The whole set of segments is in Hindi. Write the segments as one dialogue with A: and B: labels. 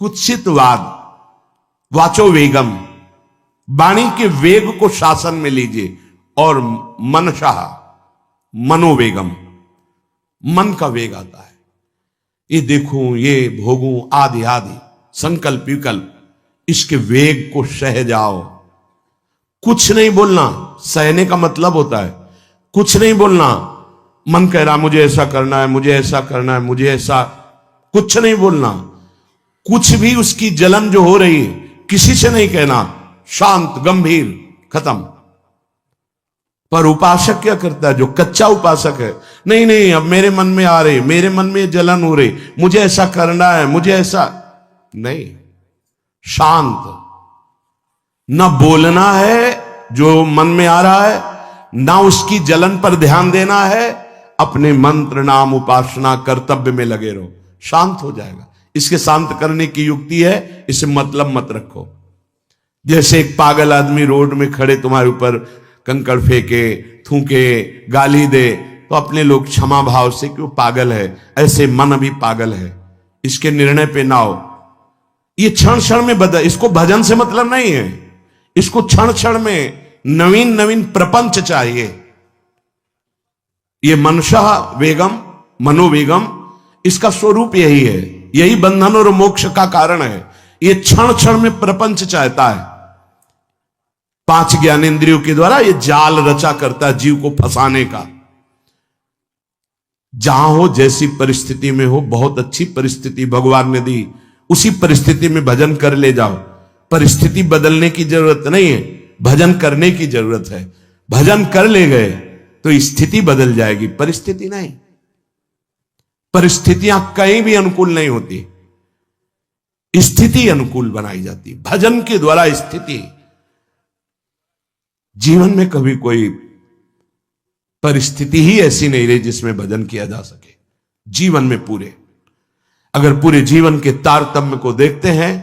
A: कुत्सितवाद, वाचो वेगम, वाणी के वेग को शासन में लीजिए, और मनशाह, मनोवेगम, मन का वेग आता है। ये देखूं, ये भोगूं, आदि आदि संकल्प विकल्प, इसके वेग को सह जाओ। कुछ नहीं बोलना, सहने का मतलब होता है कुछ नहीं बोलना। मन कह रहा मुझे ऐसा करना है, मुझे ऐसा करना है, मुझे ऐसा, कुछ नहीं बोलना। कुछ भी उसकी जलन जो हो रही है किसी से नहीं कहना, शांत गंभीर, खत्म। पर उपासक क्या करता है, जो कच्चा उपासक है, नहीं नहीं अब मेरे मन में आ रही, मेरे मन में जलन हो रही, मुझे ऐसा करना है, मुझे ऐसा नहीं। शांत, न बोलना है जो मन में आ रहा है, ना उसकी जलन पर ध्यान देना है, अपने मंत्र नाम उपासना कर्तव्य में लगे रहो, शांत हो जाएगा। इसके शांत करने की युक्ति है, इसे मतलब मत रखो। जैसे एक पागल आदमी रोड में खड़े तुम्हारे ऊपर कंकड़ फेंके, थूके, गाली दे, तो अपने लोग क्षमा भाव से कि वो पागल है, ऐसे मन अभी पागल है, इसके निर्णय पे ना हो। ये क्षण क्षण में बदल, इसको भजन से मतलब नहीं है, इसको क्षण क्षण में नवीन नवीन प्रपंच चाहिए। ये मनसा वेगम, मनोवेगम, इसका स्वरूप यही है, यही बंधन और मोक्ष का कारण है। ये क्षण क्षण में प्रपंच चाहता है। 5 ज्ञानेंद्रियों के द्वारा ये जाल रचा करता है जीव को फंसाने का। जहां हो, जैसी परिस्थिति में हो, बहुत अच्छी परिस्थिति भगवान ने दी, उसी परिस्थिति में भजन कर ले जाओ। परिस्थिति बदलने की जरूरत नहीं है, भजन करने की जरूरत है। भजन कर ले गए तो स्थिति बदल जाएगी, परिस्थिति नहीं। परिस्थितियां कहीं भी अनुकूल नहीं होती, स्थिति अनुकूल बनाई जाती। भजन के द्वारा स्थिति, जीवन में कभी कोई परिस्थिति ही ऐसी नहीं रही जिसमें भजन किया जा सके। जीवन में पूरे, अगर पूरे जीवन के तारतम्य को देखते हैं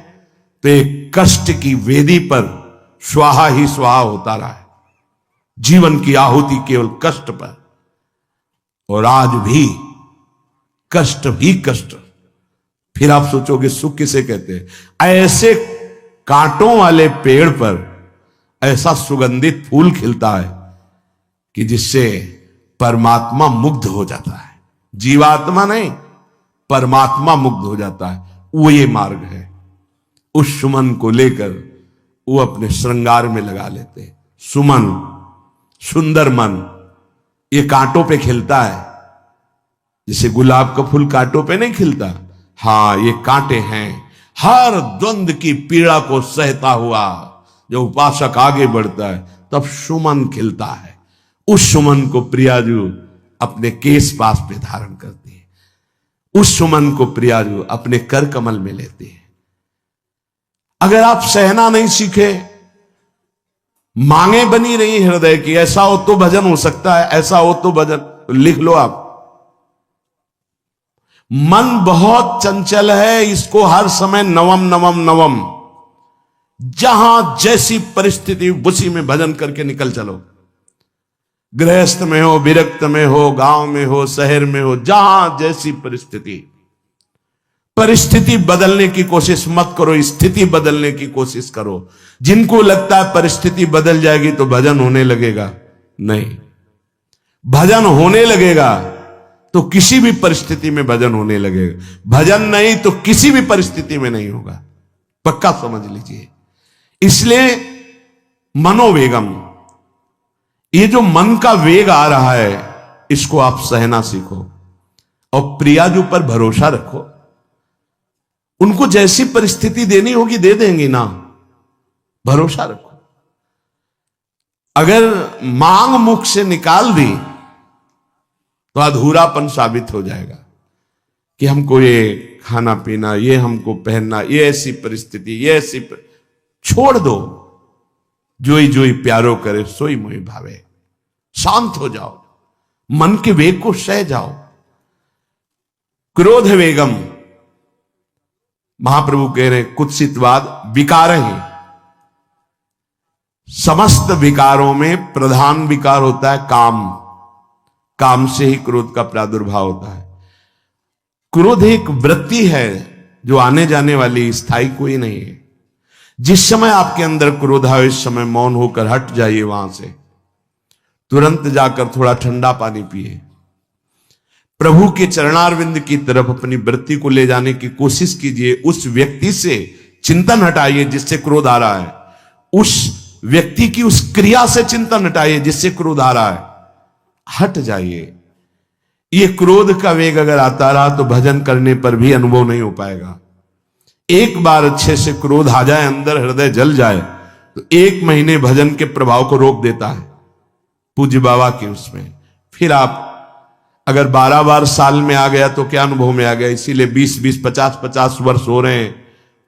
A: तो एक कष्ट की वेदी पर स्वाहा ही स्वाहा होता रहा है। जीवन की आहुति केवल कष्ट पर, और आज भी कष्ट ही कष्ट। फिर आप सोचोगे सुख किसे कहते हैं? ऐसे कांटों वाले पेड़ पर ऐसा सुगंधित फूल खिलता है कि जिससे परमात्मा मुग्ध हो जाता है। जीवात्मा नहीं, परमात्मा मुग्ध हो जाता है। वो ये मार्ग है। उस सुमन को लेकर वो अपने श्रृंगार में लगा लेते हैं। सुमन, सुंदर मन, ये कांटों पे खिलता है। जैसे गुलाब का फूल कांटों पे नहीं खिलता, हाँ ये कांटे हैं। हर द्वंद की पीड़ा को सहता हुआ जब उपासक आगे बढ़ता है तब सुमन खिलता है। उस सुमन को प्रियाजू अपने केश पास पे धारण करती है। उस सुमन को प्रियाजू अपने कर कमल में लेती है। अगर आप सहना नहीं सीखे, मांगे बनी रही हृदय की, ऐसा हो तो भजन हो सकता है, ऐसा हो तो भजन, लिख लो आप। मन बहुत चंचल है, इसको हर समय नवम नवम नवम, जहां जैसी परिस्थिति उसी में भजन करके निकल चलो। गृहस्थ में हो, विरक्त में हो, गांव में हो, शहर में हो, जहां जैसी परिस्थिति, परिस्थिति बदलने की कोशिश मत करो, स्थिति बदलने की कोशिश करो। जिनको लगता है परिस्थिति बदल जाएगी तो भजन होने लगेगा, नहीं। भजन होने लगेगा तो किसी भी परिस्थिति में भजन होने लगेगा। भजन नहीं तो किसी भी परिस्थिति में नहीं होगा, पक्का समझ लीजिए। इसलिए मनोवेगम, ये जो मन का वेग आ रहा है, इसको आप सहना सीखो और प्रियाजू पर भरोसा रखो। उनको जैसी परिस्थिति देनी होगी दे देंगी ना, भरोसा रखो। अगर मांग मुख से निकाल दी तो अधूरापन साबित हो जाएगा कि हमको ये खाना पीना, ये हमको पहनना, ये ऐसी परिस्थिति, ये ऐसी छोड़ दो। जोई जोई प्यारो करे सोई मोहि भावे। शांत हो जाओ, मन के वेग को सह जाओ। क्रोध वेगम, महाप्रभु कह रहे कुत्सितवाद विकार ही। समस्त विकारों में प्रधान विकार होता है काम। काम से ही क्रोध का प्रादुर्भाव होता है। क्रोध एक वृत्ति है जो आने जाने वाली, स्थायी कोई नहीं है। जिस समय आपके अंदर क्रोध आए इस समय मौन होकर हट जाइए वहां से, तुरंत जाकर थोड़ा ठंडा पानी पिए, प्रभु के चरणारविंद की तरफ अपनी वृत्ति को ले जाने की कोशिश कीजिए। उस व्यक्ति से चिंतन हटाइए जिससे क्रोध आ रहा है, उस व्यक्ति की उस क्रिया से चिंतन हटाइए जिससे क्रोध आ रहा है, हट जाइए। ये क्रोध का वेग अगर आता रहा तो भजन करने पर भी अनुभव नहीं हो पाएगा। एक बार अच्छे से क्रोध आ जाए, अंदर हृदय जल जाए, तो 1 महीने भजन के प्रभाव को रोक देता है पूज्य बाबा के उसमें। फिर आप अगर 12 बार साल में आ गया तो क्या अनुभव में आ गया। इसीलिए 20-20, 50-50 वर्ष हो रहे हैं,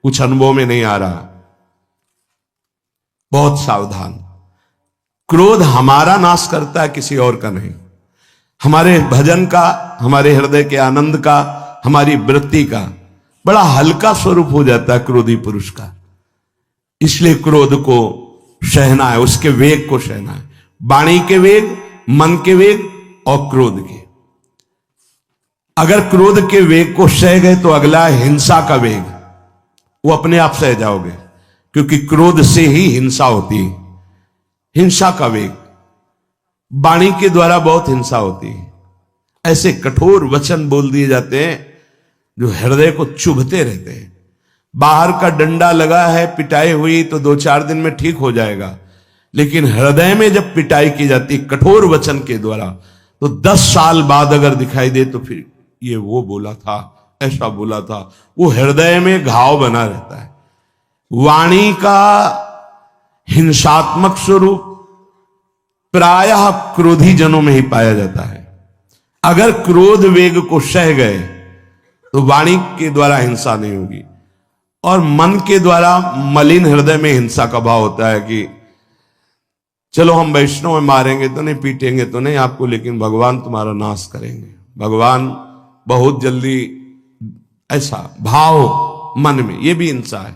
A: कुछ अनुभव में नहीं आ रहा। बहुत सावधान। क्रोध हमारा नाश करता है, किसी और का नहीं। हमारे भजन का, हमारे हृदय के आनंद का, हमारी वृत्ति का बड़ा हल्का स्वरूप हो जाता है क्रोधी पुरुष का। इसलिए क्रोध को सहना है, उसके वेग को सहना है। वाणी के वेग, मन के वेग और क्रोध के। अगर क्रोध के वेग को सह गए तो अगला है हिंसा का वेग। वो अपने आप सह जाओगे, क्योंकि क्रोध से ही हिंसा होती है। हिंसा का वेग, वाणी के द्वारा बहुत हिंसा होती है। ऐसे कठोर वचन बोल दिए जाते हैं जो हृदय को चुभते रहते हैं। बाहर का डंडा लगा है, पिटाई हुई तो 2-4 दिन में ठीक हो जाएगा, लेकिन हृदय में जब पिटाई की जाती कठोर वचन के द्वारा, तो 10 साल बाद अगर दिखाई दे तो फिर ये वो बोला था, ऐसा बोला था, वो हृदय में घाव बना रहता है। वाणी का हिंसात्मक स्वरूप प्रायः क्रोधी जनों में ही पाया जाता है। अगर क्रोध वेग को सह गए तो वाणी के द्वारा हिंसा नहीं होगी, और मन के द्वारा मलिन हृदय में हिंसा का भाव होता है कि चलो हम वैष्णव में मारेंगे तो नहीं, पीटेंगे तो नहीं आपको, लेकिन भगवान तुम्हारा नाश करेंगे, भगवान बहुत जल्दी, ऐसा भाव मन में, ये भी हिंसा है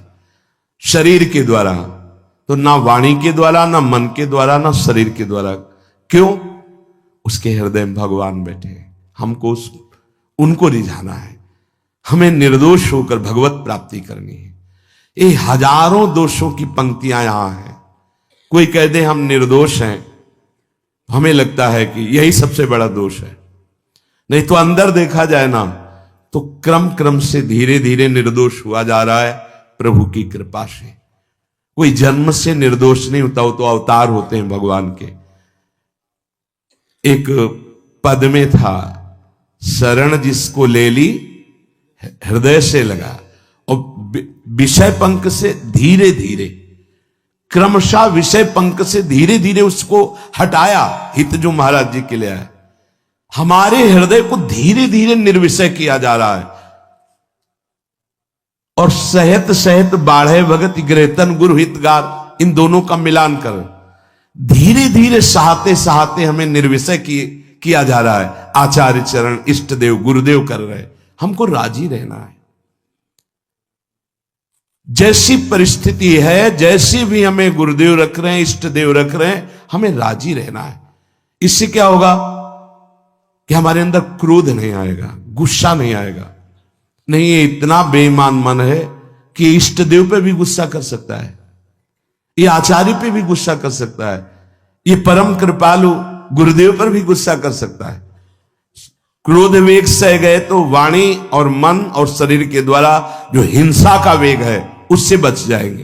A: शरीर के द्वारा। तो ना वाणी के द्वारा, ना मन के द्वारा, ना शरीर के द्वारा। क्यों? उसके हृदय में भगवान बैठे हैं, हमको उनको रिझाना है, हमें निर्दोष होकर भगवत प्राप्ति करनी है। ये हजारों दोषों की पंक्तियां यहां हैं। कोई कह दे हम निर्दोष हैं, हमें लगता है कि यही सबसे बड़ा दोष है। नहीं तो अंदर देखा जाए ना, तो क्रम क्रम से धीरे धीरे निर्दोष हुआ जा रहा है प्रभु की कृपा से। कोई जन्म से निर्दोष नहीं होता, वो तो अवतार होते हैं भगवान के। एक पद में था, शरण जिसको ले ली हृदय से लगा, और विषय पंख से धीरे धीरे, क्रमशः विषय पंख से धीरे धीरे उसको हटाया। हित जो महाराज जी के लिए आया, हमारे हृदय को धीरे धीरे निर्विषय किया जा रहा है। और सहत सहत बाढ़े भगत ग्रहतन गुरु हितगार, इन दोनों का मिलान कर धीरे धीरे सहाते सहाते हमें निर्विषय किया जा रहा है। आचार्य चरण, इष्ट देव, गुरुदेव कर रहे, हमको राजी रहना है। जैसी परिस्थिति है, जैसी भी हमें गुरुदेव रख रहे हैं, इष्ट देव रख रहे हैं, हमें राजी रहना है। इससे क्या होगा कि हमारे अंदर क्रोध नहीं आएगा, गुस्सा नहीं आएगा। नहीं, ये इतना बेईमान मन है कि इष्ट देव पे भी गुस्सा कर सकता है, ये आचार्य पे भी गुस्सा कर सकता है, ये परम कृपालु गुरुदेव पर भी गुस्सा कर सकता है। क्रोध वेग सह गए तो वाणी और मन और शरीर के द्वारा जो हिंसा का वेग है उससे बच जाएंगे।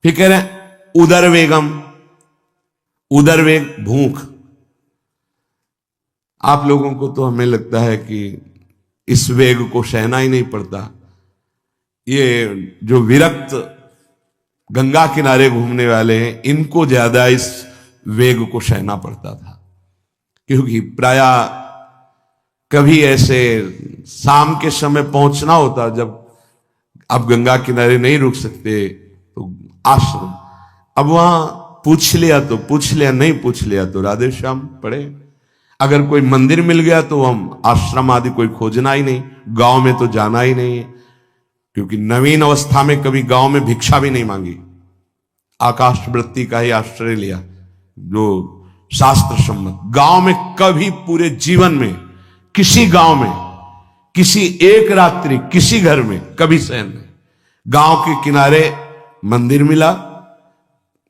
A: फिर कह रहे हैं उदर वेगम, उदर वेग भूख। आप लोगों को तो हमें लगता है कि इस वेग को सहना ही नहीं पड़ता। ये जो विरक्त गंगा किनारे घूमने वाले हैं, इनको ज्यादा इस वेग को सहना पड़ता था, क्योंकि प्रायः कभी ऐसे शाम के समय पहुंचना होता, जब आप गंगा किनारे नहीं रुक सकते तो आश्रम, अब वहां पूछ लिया तो पूछ लिया, नहीं पूछ लिया तो राधे श्याम पढ़े। अगर कोई मंदिर मिल गया तो हम आश्रम आदि कोई खोजना ही नहीं, गांव में तो जाना ही नहीं है, क्योंकि नवीन अवस्था में कभी गांव में भिक्षा भी नहीं मांगी, आकाश वृत्ति का ही आश्रय लिया जो शास्त्र सम्मत। गांव में कभी पूरे जीवन में किसी गांव में किसी एक रात्रि किसी घर में कभी सहन नहीं। गांव के किनारे मंदिर मिला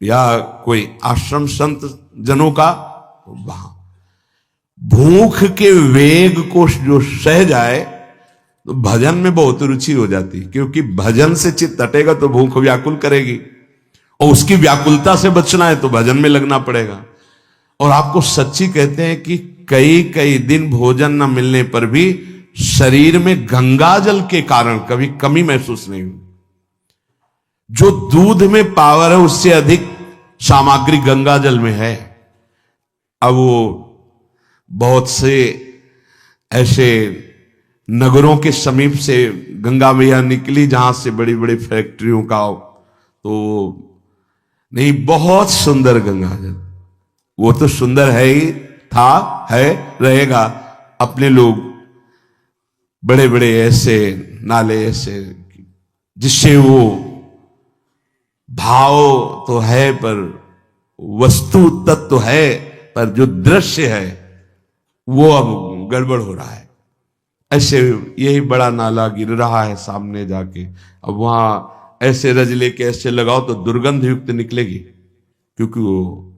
A: या कोई आश्रम संत जनों का, वहां भूख के वेग को जो सह जाए तो भजन में बहुत रुचि हो जाती, क्योंकि भजन से चित्त हटेगा तो भूख व्याकुल करेगी, और उसकी व्याकुलता से बचना है तो भजन में लगना पड़ेगा। और आपको सच्ची कहते हैं कि कई कई दिन भोजन न मिलने पर भी शरीर में गंगा जल के कारण कभी कमी महसूस नहीं हुई। जो दूध में पावर है उससे अधिक सामग्री गंगा जल में है। अब वो बहुत से ऐसे नगरों के समीप से गंगा मैया निकली जहां से बड़ी बड़ी फैक्ट्रियों का, तो नहीं, बहुत सुंदर गंगा जल, वो तो सुंदर है ही, था, है, रहेगा। अपने लोग बड़े बड़े ऐसे नाले ऐसे जिससे वो भाव तो है पर वस्तु तत्व तो है, पर जो दृश्य है वो अब गड़बड़ हो रहा है। ऐसे यही बड़ा नाला गिर रहा है सामने जाके, अब वहां ऐसे रज लेके ऐसे लगाओ तो दुर्गंध युक्त निकलेगी, क्योंकि वो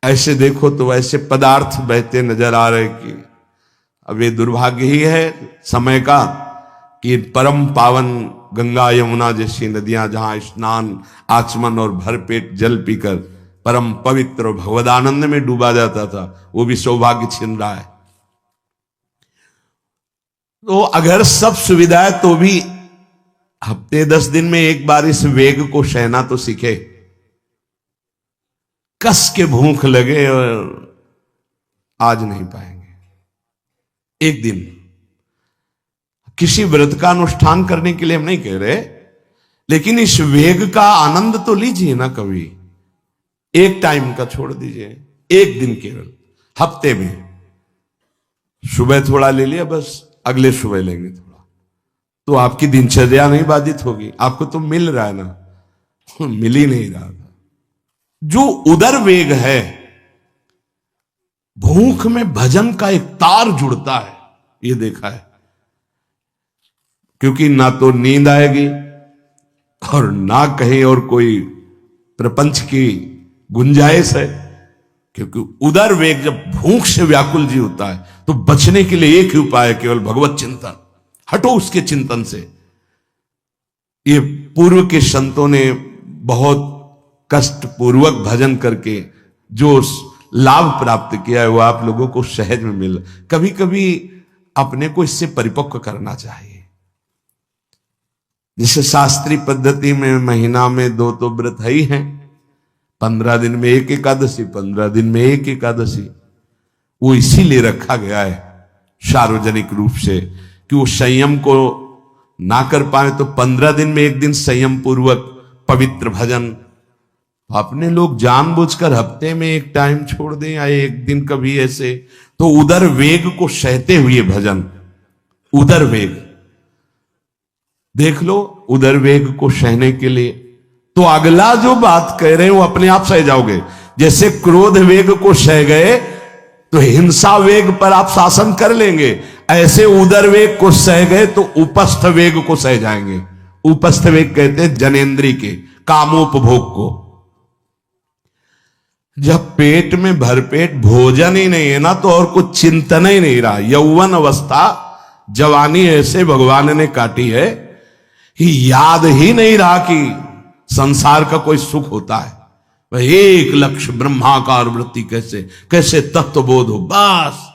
A: ऐसे देखो तो ऐसे पदार्थ बहते नजर आ रहे कि अब ये दुर्भाग्य ही है समय का कि परम पावन गंगा यमुना जैसी नदियां जहां स्नान आचमन और भरपेट जल पीकर परम पवित्र और भगवदानंद में डूबा जाता था, वो भी सौभाग्य छिन रहा है। तो अगर सब सुविधा है तो भी हफ्ते 10 दिन में एक बार इस वेग को सहना तो सीखे। कस के भूख लगे और आज नहीं पाएंगे। एक दिन किसी व्रत का अनुष्ठान करने के लिए हम नहीं कह रहे, लेकिन इस वेग का आनंद तो लीजिए ना कभी। एक टाइम का छोड़ दीजिए, एक दिन केवल हफ्ते में सुबह थोड़ा ले लिया, बस अगले सुबह लेंगे थोड़ा, तो आपकी दिनचर्या नहीं बाधित होगी। आपको तो मिल रहा है ना, मिल ही नहीं रहा था। जो उदर वेग है, भूख में भजन का एक तार जुड़ता है, ये देखा है। क्योंकि ना तो नींद आएगी और ना कहीं और कोई प्रपंच की गुंजाइश है, क्योंकि उदर वेग जब भूख से व्याकुल जी होता है तो बचने के लिए एक ही उपाय है, केवल भगवत चिंतन। हटो उसके चिंतन से। ये पूर्व के संतों ने बहुत कष्ट पूर्वक भजन करके जो लाभ प्राप्त किया है वो आप लोगों को सहज में मिल। कभी कभी अपने को इससे परिपक्व करना चाहिए। जैसे शास्त्रीय पद्धति में महीना में 2 तो व्रत ही हैं, 15 दिन में एक एकादशी, 15 दिन में एक एकादशी। वो इसीलिए रखा गया है सार्वजनिक रूप से कि वो संयम को ना कर पाए तो 15 दिन में एक दिन संयम पूर्वक पवित्र भजन। अपने लोग जानबूझकर हफ्ते में एक टाइम छोड़ दें या एक दिन कभी ऐसे, तो उदर वेग को सहते हुए भजन। उदर वेग देख लो, उदर वेग को सहने के लिए तो अगला जो बात कह रहे हैं वो अपने आप सह जाओगे। जैसे क्रोध वेग को सह गए तो हिंसा वेग पर आप शासन कर लेंगे, ऐसे उदर वेग को सह गए तो उपस्थ वेग को सह जाएंगे। उपस्थ वेग कहते हैं जनेन्द्री के कामोपभोग को। जब पेट में भरपेट भोजन ही नहीं है ना तो और कुछ चिंतन ही नहीं रहा। यौवन अवस्था जवानी ऐसे भगवान ने काटी है कि याद ही नहीं रहा कि संसार का कोई सुख होता है। वह एक लक्ष्य ब्रह्माकार वृत्ति कैसे कैसे तत्वबोध हो, बस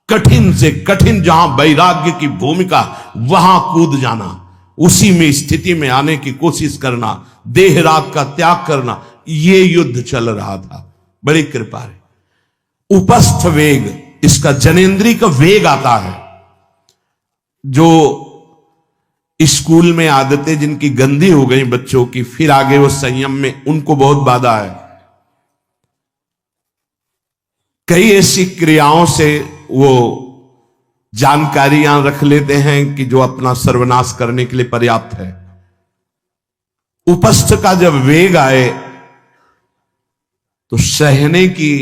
A: कठिन से कठिन जहां वैराग्य की भूमिका वहां कूद जाना, उसी में स्थिति में आने की कोशिश करना, देह राग का त्याग करना, ये युद्ध चल रहा था। बड़ी कृपा है। उपस्थ वेग, इसका जनेन्द्री का वेग आता है। जो स्कूल में आदतें जिनकी गंदी हो गई बच्चों की, फिर आगे वो संयम में, उनको बहुत बाधा है। कई ऐसी क्रियाओं से वो जानकारियां रख लेते हैं कि जो अपना सर्वनाश करने के लिए पर्याप्त है। उपस्थ का जब वेग आए तो सहने की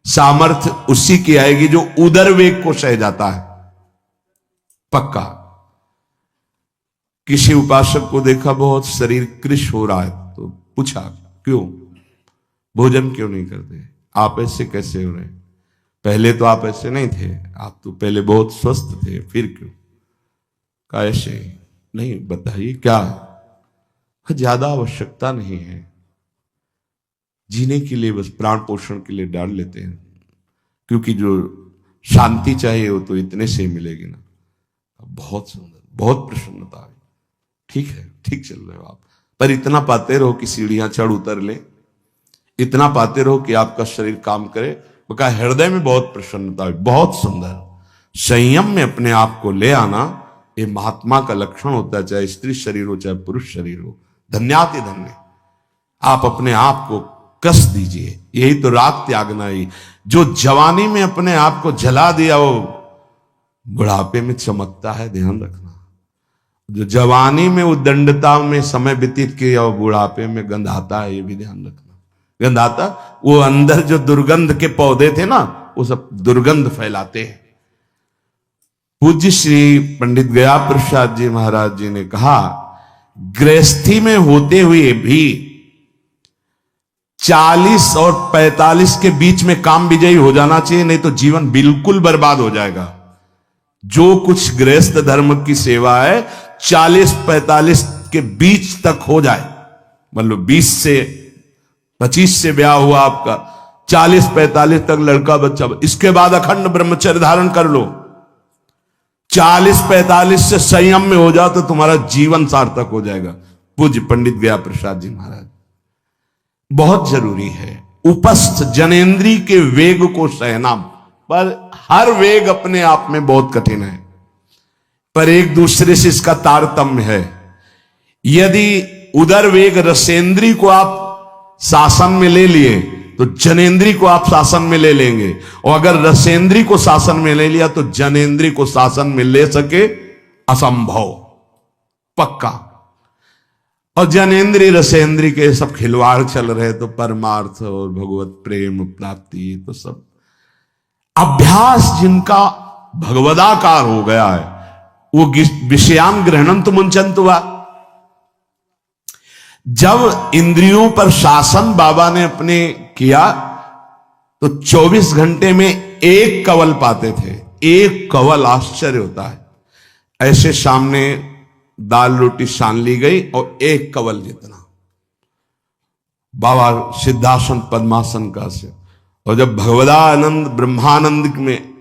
A: सामर्थ्य उसी की आएगी जो उदर वेग को सह जाता है। पक्का। किसी उपासक को देखा बहुत शरीर कृश हो रहा है, तो पूछा क्यों, भोजन क्यों नहीं करते, आप ऐसे कैसे हो रहे, पहले तो आप ऐसे नहीं थे, आप तो पहले बहुत स्वस्थ थे, फिर क्यों, कहा ऐसे नहीं, बताइए क्या, ज्यादा आवश्यकता नहीं है, जीने के लिए बस प्राण पोषण के लिए डाल लेते हैं, क्योंकि जो शांति चाहिए वो तो इतने से मिलेगी ना। बहुत सुंदर, बहुत प्रसन्नता है, ठीक है, ठीक चल रहे हो आप, पर इतना पाते रहो कि सीढ़ियां चढ़ उतर ले, इतना पाते रहो कि आपका शरीर काम करे। बका हृदय में बहुत प्रसन्नता है, बहुत सुंदर। संयम में अपने आप को ले आना ये महात्मा का लक्षण होता है, चाहे स्त्री शरीर हो चाहे पुरुष शरीर हो। धन्याति धन्य, आप अपने आप को कस दीजिए, यही तो राग त्यागना ही। जो जवानी में अपने आप को जला दिया वो बुढ़ापे में चमकता है, ध्यान रखना। जो जवानी में उद्दंडता में समय व्यतीत किया वो बुढ़ापे में गंधाता है, ये भी ध्यान रखना। गंधाता वो अंदर जो दुर्गंध के पौधे थे ना, वो सब दुर्गंध फैलाते हैं। पूज्य श्री पंडित गया प्रसाद जी महाराज जी ने कहा, गृहस्थी में होते हुए भी 40 और 45 के बीच में काम विजयी हो जाना चाहिए, नहीं तो जीवन बिल्कुल बर्बाद हो जाएगा। जो कुछ गृहस्थ धर्म की सेवा है 40-45 के बीच तक हो जाए, मतलब 20 से 25 से ब्याह हुआ आपका, 40-45 तक लड़का बच्चा, इसके बाद अखंड ब्रह्मचर्य धारण कर लो। 40-45 से संयम में हो जाओ तो तुम्हारा जीवन सार्थक हो जाएगा। पूज्य पंडित गया प्रसाद जी महाराज, बहुत जरूरी है उपस्थ जनेन्द्री के वेग को सहना, पर हर वेग अपने आप में बहुत कठिन है, पर एक दूसरे से इसका तारतम्य है। यदि उदर वेग रसेंद्री को आप शासन में ले लिए तो जनेन्द्री को आप शासन में ले लेंगे, और अगर रसेंद्री को शासन में ले लिया तो जनेन्द्री को शासन में ले सके असंभव, पक्का। और जनेन्द्री रसेंद्री के सब खिलवाड़ चल रहे, तो परमार्थ और भगवत प्रेम प्राप्ति तो सब अभ्यास जिनका भगवदाकार हो गया है, वो विषयान ग्रहणंत मुंचंत हुआ। जब इंद्रियों पर शासन बाबा ने अपने किया तो 24 घंटे में एक कवल पाते थे, एक कवल, आश्चर्य होता है। ऐसे सामने दाल रोटी सान ली गई और एक कवल जितना, बाबा सिद्धासन पद्मासन का से। और जब भगवदानंद ब्रह्मानंद में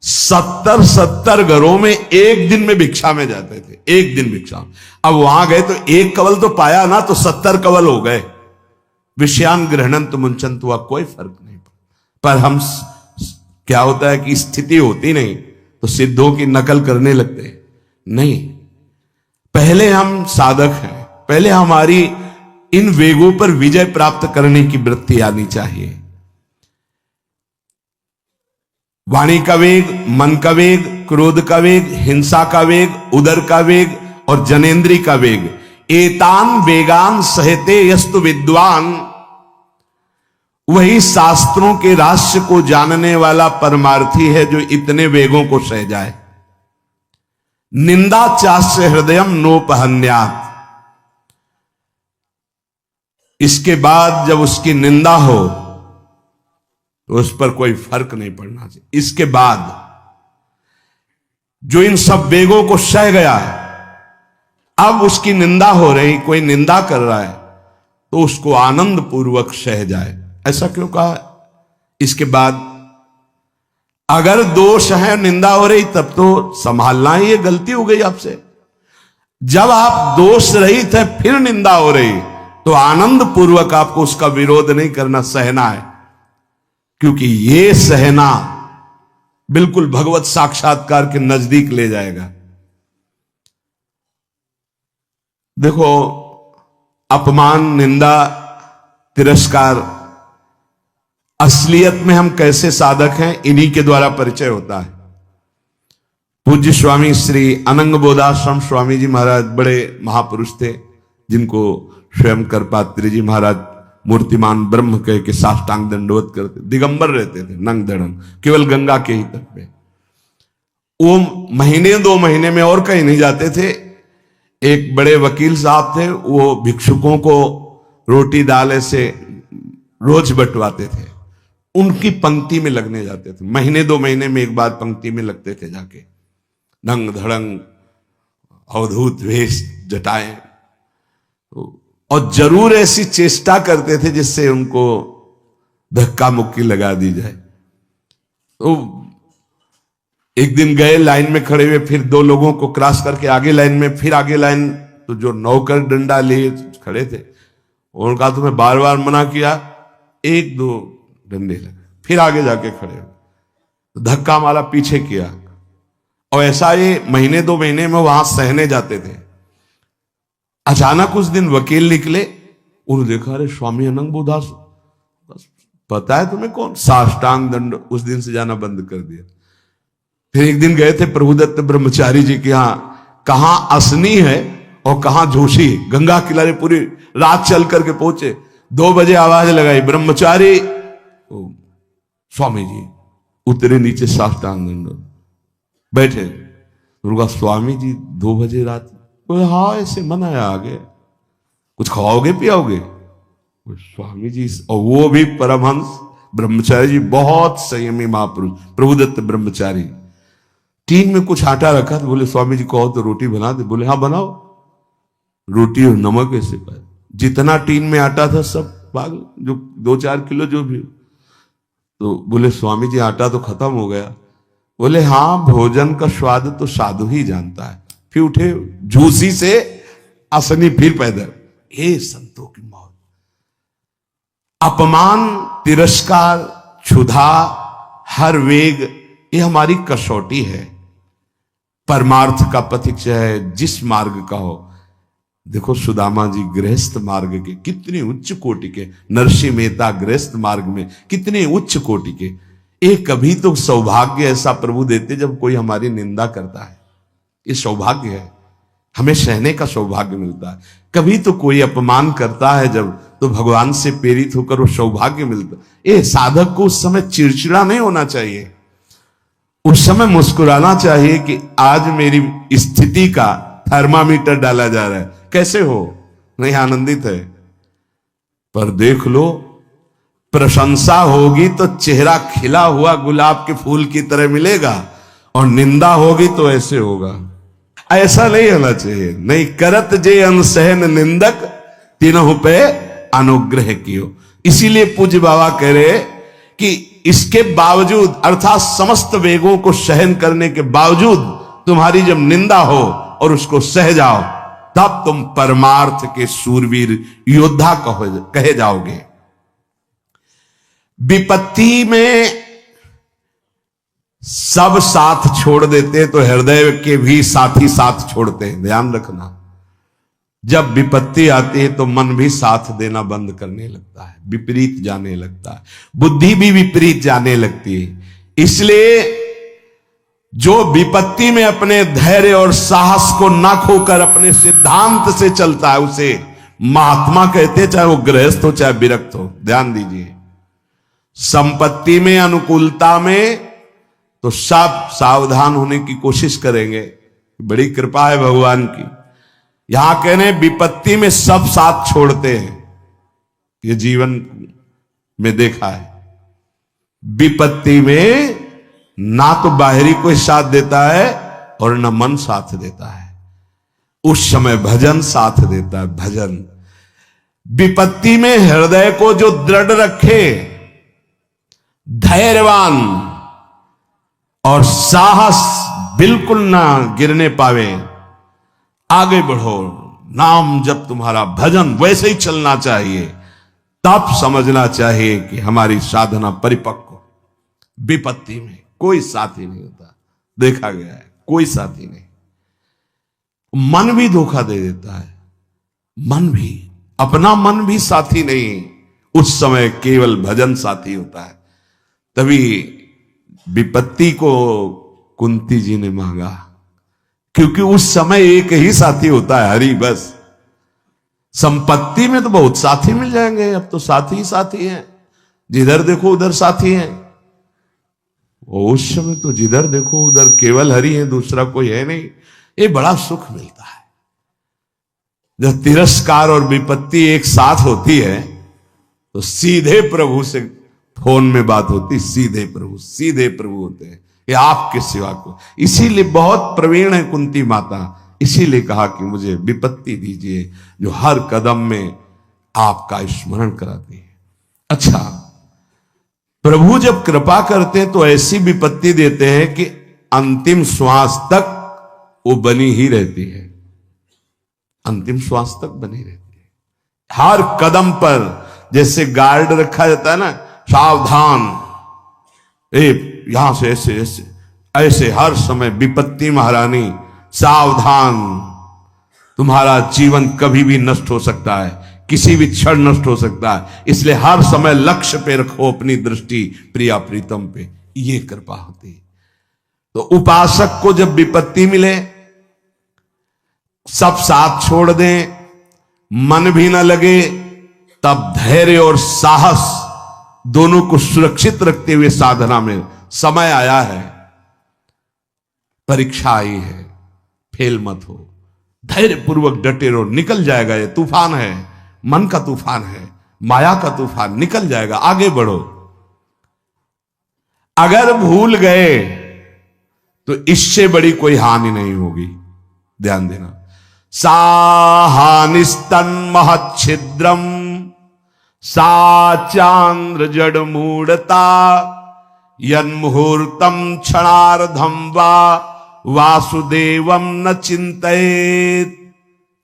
A: 70 घरों में एक दिन में भिक्षा में जाते थे, एक दिन भिक्षा। अब वहां गए तो एक कवल तो पाया ना, तो 70 कवल हो गए। विषयान ग्रहणंत मुंचंत हुआ, कोई फर्क नहीं। पर हम क्या होता है कि स्थिति होती नहीं तो सिद्धों की नकल करने लगते नहीं। पहले हम साधक हैं, पहले हमारी इन वेगों पर विजय प्राप्त करने की वृत्ति आनी चाहिए। वाणी का वेग, मन का वेग, क्रोध का वेग, हिंसा का वेग, उदर का वेग और जनेन्द्री का वेग, एतान वेगान सहते यस्तु विद्वान, वही शास्त्रों के रहस्य को जानने वाला परमार्थी है जो इतने वेगों को सह जाए। निंदा चास्य हृदयम नोपहन्यात्, इसके बाद जब उसकी निंदा हो तो उस पर कोई फर्क नहीं पड़ना चाहिए। इसके बाद जो इन सब वेगों को सह गया है, अब उसकी निंदा हो रही, कोई निंदा कर रहा है तो उसको आनंद पूर्वक सह जाए। ऐसा क्यों कहा? इसके बाद अगर दोष है, निंदा हो रही, तब तो संभालना ही, ये गलती हो गई आपसे। जब आप दोष रहित है फिर निंदा हो रही तो आनंद पूर्वक आपको उसका विरोध नहीं करना, सहना है, क्योंकि ये सहना बिल्कुल भगवत साक्षात्कार के नजदीक ले जाएगा। देखो, अपमान, निंदा, तिरस्कार, असलियत में हम कैसे साधक हैं इन्हीं के द्वारा परिचय होता है। पूज्य स्वामी श्री अनंग बोधाश्रम स्वामी जी महाराज बड़े महापुरुष थे, जिनको स्वयं करपात्री जी महाराज मूर्तिमान ब्रह्म कह के साष्टांग दंडवत करते, दिगंबर रहते थे, नंग दड़ंग, केवल गंगा के ही तट पे। वो महीने 2 महीने में और कहीं नहीं जाते थे। एक बड़े वकील साहब थे, वो भिक्षुकों को रोटी दाल ऐसे रोज बंटवाते थे, उनकी पंक्ति में लगने जाते थे। महीने 2 महीने में एक बार पंक्ति में लगते थे जाके, नंग धड़ंग अवधूत वेश जटाएं, और जरूर ऐसी चेष्टा करते थे जिससे उनको धक्का मुक्की लगा दी जाए। तो एक दिन गए, लाइन में खड़े हुए, फिर 2 लोगों को क्रॉस करके आगे लाइन में, फिर आगे लाइन, तो जो नौकर डंडा लिए खड़े थे उनका तुम्हें बार बार मना किया, 1-2 डंडे लगे, फिर आगे जाके खड़े हो, धक्का मारा, पीछे किया। और ऐसा ये महीने 2 महीने में वहां सहने जाते थे। अचानक उस दिन वकील निकले, उन्होंने देखा, अरे स्वामी अनंग बोधास, पता है तुम्हें कौन? साष्टांग दंड। उस दिन से जाना बंद कर दिया। फिर एक दिन गए थे प्रभुदत्त ब्रह्मचारी जी के यहां, कहां असनी है और कहां जोशी, गंगा किनारे पूरी रात चल करके पहुंचे। 2 बजे आवाज लगाई, ब्रह्मचारी। स्वामी जी उतरे नीचे, साष्टांग दंड, बैठे। उनका स्वामी जी 2 बजे रात, हाँ ऐसे मना है, आगे कुछ खाओगे पियाओगे? स्वामी जी, और वो भी परमहंस ब्रह्मचारी जी, बहुत संयमी महापुरुष प्रभुदत्त ब्रह्मचारी। टीन में कुछ आटा रखा, तो बोले स्वामी जी कहो तो रोटी बना दे। बोले हाँ बनाओ। रोटी और नमक ऐसे पाए, जितना टीन में आटा था सब पागल, जो 2-4 किलो जो भी। तो बोले स्वामी जी आटा तो खत्म हो गया। बोले हाँ, भोजन का स्वाद तो साधु ही जानता है। फिर उठे, झूसी से असनी, फिर पैदल। ये संतों की मौत। अपमान, तिरस्कार, क्षुधा, हर वेग, ये हमारी कसौटी है। परमार्थ का पथिक चाहे जिस मार्ग का हो। देखो सुदामा जी गृहस्थ मार्ग के कितने उच्च कोटि के, नरसिंह मेहता गृहस्थ मार्ग में कितने उच्च कोटि के। एक कभी तो सौभाग्य ऐसा प्रभु देते जब कोई हमारी निंदा करता है, ये सौभाग्य है, हमें सहने का सौभाग्य मिलता है। कभी तो कोई अपमान करता है जब, तो भगवान से प्रेरित होकर वो सौभाग्य मिलता है। ये साधक को उस समय चिड़चिड़ा नहीं होना चाहिए, उस समय मुस्कुराना चाहिए कि आज मेरी स्थिति का थर्मामीटर डाला जा रहा है, कैसे हो, नहीं आनंदित है। पर देख लो, प्रशंसा होगी तो चेहरा खिला हुआ गुलाब के फूल की तरह मिलेगा, और निंदा होगी तो ऐसे होगा। ऐसा नहीं होना चाहिए। नहीं करत जे अनसहन निंदक, तीनों पे अनुग्रह कियो। इसीलिए पूज्य बाबा कह रहे कि इसके बावजूद, अर्थात समस्त वेगों को सहन करने के बावजूद, तुम्हारी जब निंदा हो और उसको सह जाओ, तब तुम परमार्थ के शूरवीर योद्धा कहे जाओगे। विपत्ति में सब साथ छोड़ देते तो हृदय के भी साथी साथ छोड़ते हैं, ध्यान रखना। जब विपत्ति आती है तो मन भी साथ देना बंद करने लगता है, विपरीत जाने लगता है, बुद्धि भी विपरीत जाने लगती है। इसलिए जो विपत्ति में अपने धैर्य और साहस को ना खोकर अपने सिद्धांत से चलता है, उसे महात्मा कहते हैं, चाहे वो गृहस्थ हो चाहे विरक्त हो। ध्यान दीजिए, संपत्ति में, अनुकूलता में तो सब सावधान होने की कोशिश करेंगे, बड़ी कृपा है भगवान की। यहां कहने विपत्ति में सब साथ छोड़ते हैं, ये जीवन में देखा है। विपत्ति में ना तो बाहरी कोई साथ देता है और न मन साथ देता है, उस समय भजन साथ देता है, भजन। विपत्ति में हृदय को जो दृढ़ रखे, धैर्यवान और साहस बिल्कुल ना गिरने पावे, आगे बढ़ो, नाम जब तुम्हारा भजन वैसे ही चलना चाहिए, तब समझना चाहिए कि हमारी साधना परिपक्व। विपत्ति में कोई साथी नहीं होता, देखा गया है, कोई साथी नहीं। मन भी धोखा दे देता है, मन भी, अपना मन भी साथी नहीं, उस समय केवल भजन साथी होता है। तभी विपत्ति को कुंती जी ने मांगा, क्योंकि उस समय एक ही साथी होता है, हरि बस। संपत्ति में तो बहुत साथी मिल जाएंगे, अब तो साथी ही साथी हैं, जिधर देखो उधर साथी हैं। और उस समय तो जिधर देखो उधर केवल हरि है, दूसरा कोई है नहीं। ये बड़ा सुख मिलता है जब तिरस्कार और विपत्ति एक साथ होती है, तो सीधे प्रभु से फोन में बात होती, सीधे प्रभु होते हैं ये आपके सिवा को। इसीलिए बहुत प्रवीण है कुंती माता, इसीलिए कहा कि मुझे विपत्ति दीजिए जो हर कदम में आपका स्मरण कराती है। अच्छा, प्रभु जब कृपा करते हैं तो ऐसी विपत्ति देते हैं कि अंतिम श्वास तक वो बनी ही रहती है, अंतिम श्वास तक बनी रहती है। हर कदम पर जैसे गार्ड रखा जाता है ना, सावधान, यहां से ऐसे ऐसे ऐसे हर समय विपत्ति महारानी सावधान, तुम्हारा जीवन कभी भी नष्ट हो सकता है, किसी भी क्षण नष्ट हो सकता है, इसलिए हर समय लक्ष्य पे रखो अपनी दृष्टि प्रिया प्रीतम पे। ये कृपा होती। तो उपासक को जब विपत्ति मिले, सब साथ छोड़ दें, मन भी ना लगे, तब धैर्य और साहस दोनों को सुरक्षित रखते हुए साधना में समय आया है, परीक्षा आई है, फेल मत हो, धैर्य पूर्वक डटे रहो, निकल जाएगा। ये तूफान है, मन का तूफान है, माया का तूफान, निकल जाएगा, आगे बढ़ो। अगर भूल गए तो इससे बड़ी कोई हानि नहीं होगी, ध्यान देना। साहानिस्तन महच्छिद्रम सा चांद्र जड़ मूढ़ता यन्मुहूर्तम क्षणार्धम वा वासुदेवम न चिंतेत।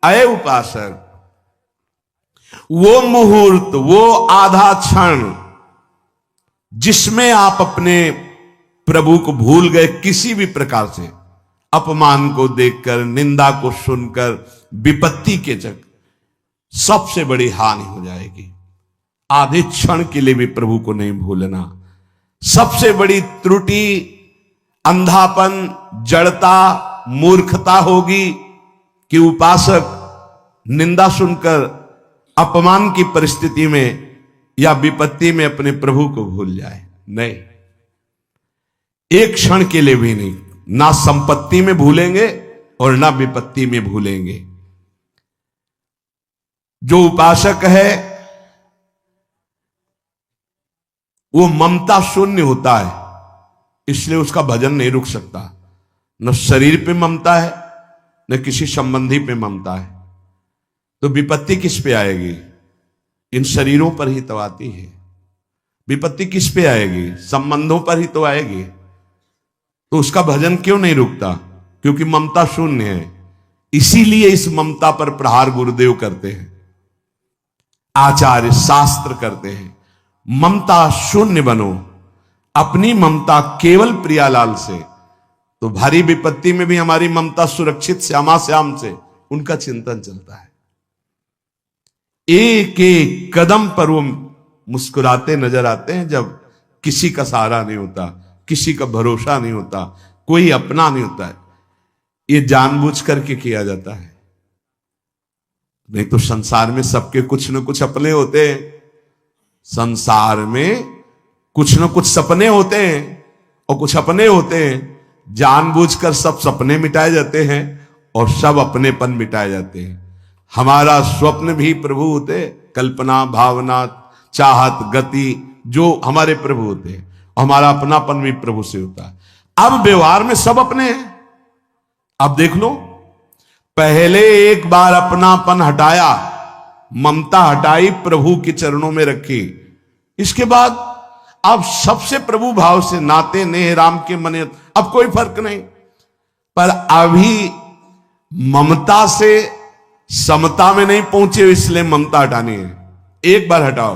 A: अय उपासक, वो मुहूर्त, वो आधा क्षण जिसमें आप अपने प्रभु को भूल गए, किसी भी प्रकार से अपमान को देखकर, निंदा को सुनकर, विपत्ति के चक्कर, सबसे बड़ी हानि हो जाएगी। आधे क्षण के लिए भी प्रभु को नहीं भूलना। सबसे बड़ी त्रुटि अंधापन, जड़ता, मूर्खता होगी कि उपासक निंदा सुनकर अपमान की परिस्थिति में या विपत्ति में अपने प्रभु को भूल जाए। नहीं, एक क्षण के लिए भी नहीं, ना संपत्ति में भूलेंगे और ना विपत्ति में भूलेंगे। जो उपासक है वो ममता शून्य होता है, इसलिए उसका भजन नहीं रुक सकता। न शरीर पे ममता है, न किसी संबंधी पे ममता है, तो विपत्ति किस पे आएगी? इन शरीरों पर ही तो आती है। विपत्ति किस पे आएगी? संबंधों पर ही तो आएगी। तो उसका भजन क्यों नहीं रुकता? क्योंकि ममता शून्य है। इसीलिए इस ममता पर प्रहार गुरुदेव करते हैं, आचार्य शास्त्र करते हैं। ममता शून्य बनो, अपनी ममता केवल प्रियालाल से, तो भारी विपत्ति में भी हमारी ममता सुरक्षित श्यामा श्याम से, उनका चिंतन चलता है। एक एक कदम पर वो मुस्कुराते नजर आते हैं जब किसी का सहारा नहीं होता, किसी का भरोसा नहीं होता, कोई अपना नहीं होता है। ये जानबूझ करके किया जाता है, नहीं तो संसार में सबके कुछ न कुछ अपने होते हैं। संसार में कुछ न कुछ सपने होते हैं और कुछ अपने होते हैं। जानबूझकर सब सपने मिटाए जाते हैं और सब अपनेपन मिटाए जाते हैं। हमारा स्वप्न भी प्रभु होते, कल्पना, भावना, चाहत, गति, जो हमारे प्रभु होते हैं, और हमारा अपनापन भी प्रभु से होता है। अब व्यवहार में सब अपने हैं। अब देख लो, पहले एक बार अपनापन हटाया, ममता हटाई, प्रभु के चरणों में रखी, इसके बाद अब सबसे प्रभु भाव से नाते नेह राम के मने, अब कोई फर्क नहीं। पर अभी ममता से समता में नहीं पहुंचे, इसलिए ममता हटानी है। एक बार हटाओ,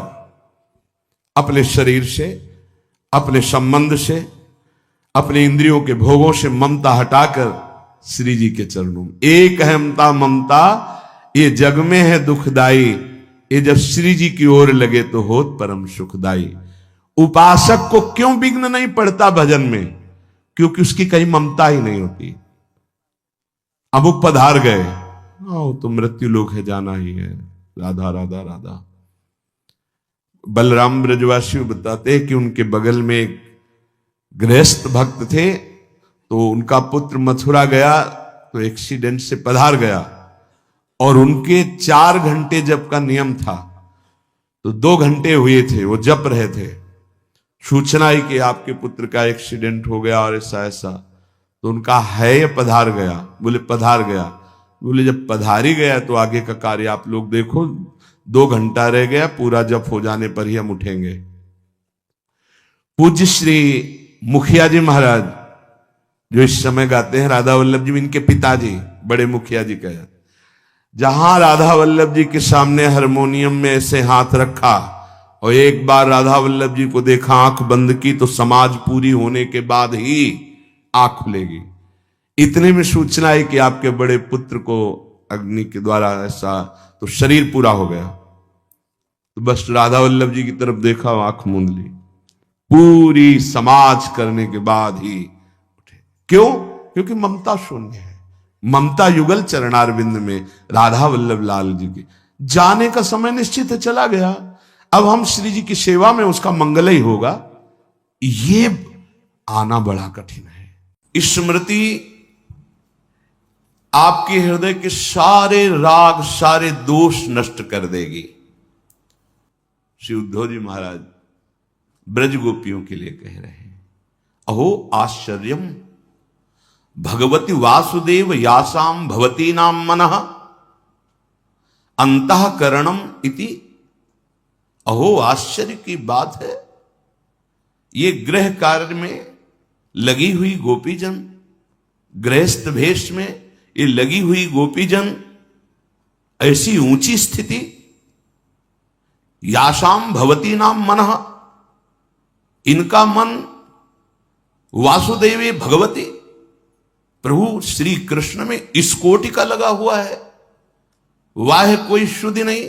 A: अपने शरीर से, अपने संबंध से, अपने इंद्रियों के भोगों से ममता हटाकर श्री जी के चरणों में। एक अहमता ममता ये जग में है दुखदाई, ये जब श्री जी की ओर लगे तो होत परम सुखदाई। उपासक को क्यों विघ्न नहीं पड़ता भजन में? क्योंकि उसकी कहीं ममता ही नहीं होती। अब वो पधार गए, आओ तो मृत्यु लोक है, जाना ही है, राधा राधा राधा। बलराम ब्रजवासी बताते हैं कि उनके बगल में एक गृहस्थ भक्त थे, तो उनका पुत्र मथुरा गया तो एक्सीडेंट से पधार गया, और उनके 4 घंटे जप का नियम था, तो 2 घंटे हुए थे, वो जप रहे थे। सूचना ही कि आपके पुत्र का एक्सीडेंट हो गया और ऐसा ऐसा, तो उनका है पधार गया। बोले पधार गया? बोले जब पधार ही गया तो आगे का कार्य आप लोग देखो, 2 घंटा रह गया, पूरा जप हो जाने पर ही हम उठेंगे। पूज्य श्री मुखिया जी महाराज, जो इस समय गाते हैं, राधा वल्लभ जी इनके पिताजी, बड़े मुखिया जी कहे, जहां राधा वल्लभ जी के सामने हारमोनियम में ऐसे हाथ रखा और एक बार राधा वल्लभ जी को देखा, आंख बंद की, तो समाज पूरी होने के बाद ही आंख खुलेगी। इतने में सूचना है कि आपके बड़े पुत्र को अग्नि के द्वारा ऐसा, तो शरीर पूरा हो गया। तो बस राधा वल्लभ जी की तरफ देखा, आंख मूंद ली, पूरी समाज करने के बाद ही उठे। क्यों? क्योंकि ममता शून्य है। ममता युगल चरणारविंद में राधा वल्लभ लाल जी के जाने का समय निश्चित है, चला गया। अब हम श्री जी की सेवा में उसका मंगल ही होगा, ये आना बड़ा कठिन है। स्मृति आपके हृदय के सारे राग, सारे दोष नष्ट कर देगी। श्री उद्धव जी महाराज ब्रज गोपियों के लिए कह रहे हैं, अहो आश्चर्यम भगवती वासुदेव यासाम भवती नाम मनः अंतःकरणम इति। अहो आश्चर्य की बात है, ये गृह कार्य में लगी हुई गोपीजन, गृहस्थ भेष में ये लगी हुई गोपीजन, ऐसी ऊंची स्थिति, यासाम भवती नाम मनः, इनका मन वासुदेवे भगवती, प्रभु श्री कृष्ण में इस कोटि का लगा हुआ है। वाह कोई शुद्धि नहीं,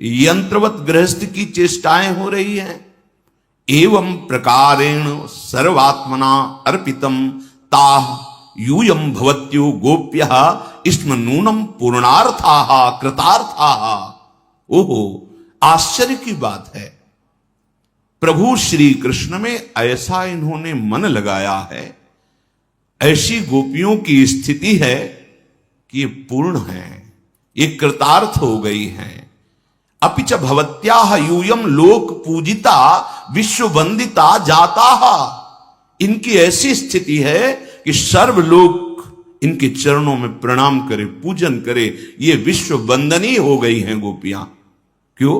A: यंत्रवत गृहस्थ की चेष्टाएं हो रही हैं। एवं प्रकारेण सर्वात्मना अर्पितम ताह यूयम भवत्यो गोप्यः इस्म नूनम पूर्णार्थाः कृतार्थाः। ओहो, आश्चर्य की बात है, प्रभु श्री कृष्ण में ऐसा इन्होंने मन लगाया है, ऐसी गोपियों की स्थिति है कि ये पूर्ण है, ये कृतार्थ हो गई हैं। अपिच भवत्याः यूयम लोक पूजिता विश्व वंदिता जाताः। इनकी ऐसी स्थिति है कि सर्व लोग इनके चरणों में प्रणाम करे, पूजन करे, ये विश्व वंदनीय हो गई हैं गोपियां। क्यों?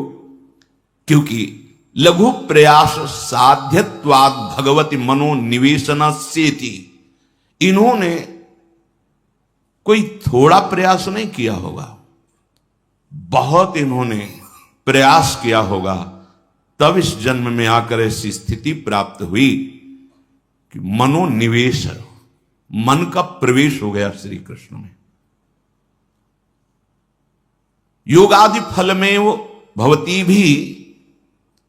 A: क्योंकि लघु प्रयास साध्यत्वाद भगवती मनोनिवेशनस्येति। इन्होंने कोई थोड़ा प्रयास नहीं किया होगा, बहुत इन्होंने प्रयास किया होगा, तब इस जन्म में आकर ऐसी स्थिति प्राप्त हुई कि मनोनिवेश, मन का प्रवेश हो गया श्री कृष्ण में। योगादि फल में वो भवती भी,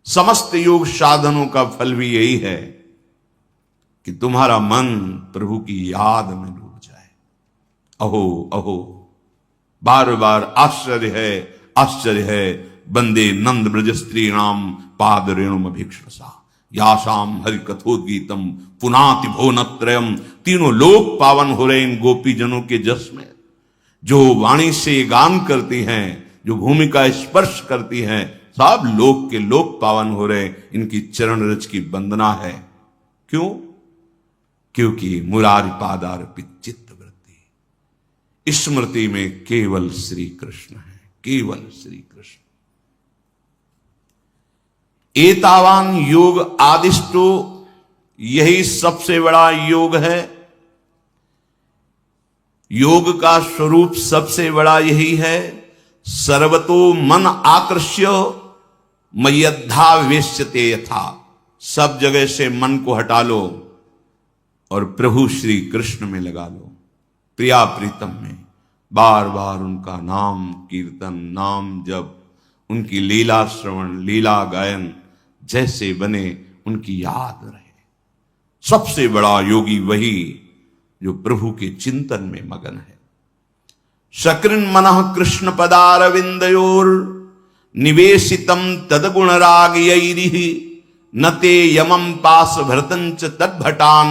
A: समस्त योग साधनों का फल भी यही है कि तुम्हारा मन प्रभु की याद में डूब जाए। अहो अहो, बार बार आश्चर्य है, आश्चर्य है। बंदे नंद ब्रज स्त्री नाम पाद रेणुम अभिक्षसा यासाम हरि कथोद्गीतम पुनाति भुवनत्रयम। तीनों लोक पावन हो रहे इन गोपी जनों के जस में, जो वाणी से गान करती हैं, जो भूमि का स्पर्श करती हैं, सब लोक के लोक पावन हो रहे, इनकी चरण रज की वंदना है। क्यों? क्योंकि मुरारी पादार्पित चित्त वृत्ति, स्मृति में केवल श्री कृष्ण है, केवल श्री कृष्ण। एतावान योग आदिष्टो, यही सबसे बड़ा योग है। योग का स्वरूप सबसे बड़ा यही है। सर्वतो मन आकृष्य मय्यद्धावेश्यते यथा। सब जगह से मन को हटा लो और प्रभु श्री कृष्ण में लगा लो, प्रिया प्रीतम में। बार बार उनका नाम कीर्तन, नाम जप, उनकी लीला श्रवण, लीला गायन जैसे बने, उनकी याद रहे। सबसे बड़ा योगी वही जो प्रभु के चिंतन में मगन है। शकृन मनः कृष्ण पदारविंदयोर निवेशितम तदगुण राग यैरिहि न ते यमं पास भरतंच तद्भटान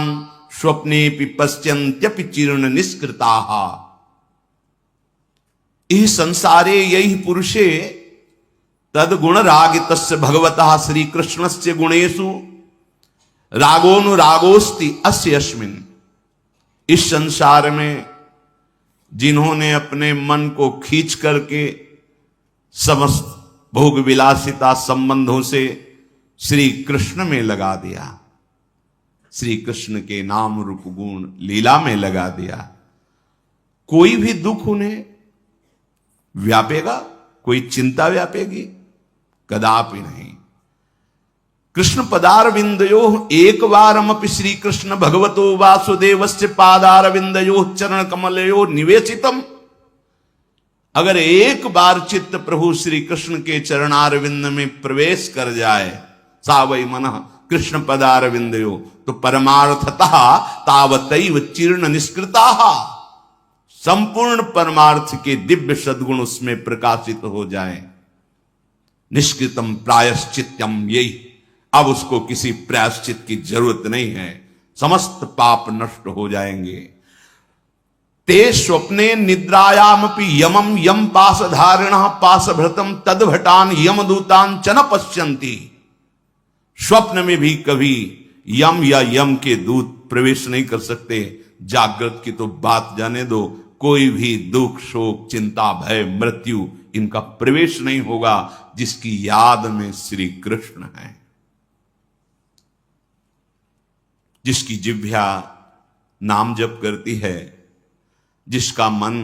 A: स्वप्ने पश्यन्त्यपि चीर्ण निष्कृताः। इह संसारे यही पुरुषे तद्गुण रागितस्य भगवतः श्री कृष्णस्य गुणेषु रागोनुरागोस्ति अस्य अस्मिन्। इस संसार में जिन्होंने अपने मन को खींच करके समस्त भोग विलासिता संबंधों से श्री कृष्ण में लगा दिया, श्री कृष्ण के नाम रूप गुण लीला में लगा दिया, कोई भी दुख उन्हें व्यापेगा, कोई चिंता व्यापेगी? कदापि नहीं। कृष्ण पदारविंदयो एक बारमपि श्री कृष्ण भगवतो वासुदेवस्य पादारविंदयो चरण कमलयो निवेशितम। अगर एक बार चित्त प्रभु श्री कृष्ण के चरणारविंद में प्रवेश कर जाए, सा वै मनः कृष्ण पदारविंदयो, तो परमार्थतः तावतैव चीर्ण निष्कृताः, संपूर्ण परमार्थ के दिव्य सद्गुण उसमें प्रकाशित हो जाए। निष्कृतम प्रायश्चित्यम, यही अब उसको किसी प्रायश्चित की जरूरत नहीं है, समस्त पाप नष्ट हो जाएंगे। ते स्वप्ने निद्रायामपि यमम यम पास धारिणः पासभृतम तद्भटान यमदूतान च न पश्यन्ति। स्वप्न में भी कभी यम या यम के दूत प्रवेश नहीं कर सकते। जागृत की तो बात जाने दो, कोई भी दुख शोक चिंता भय मृत्यु इनका प्रवेश नहीं होगा जिसकी याद में श्री कृष्ण है, जिसकी जिह्वा नाम जप करती है, जिसका मन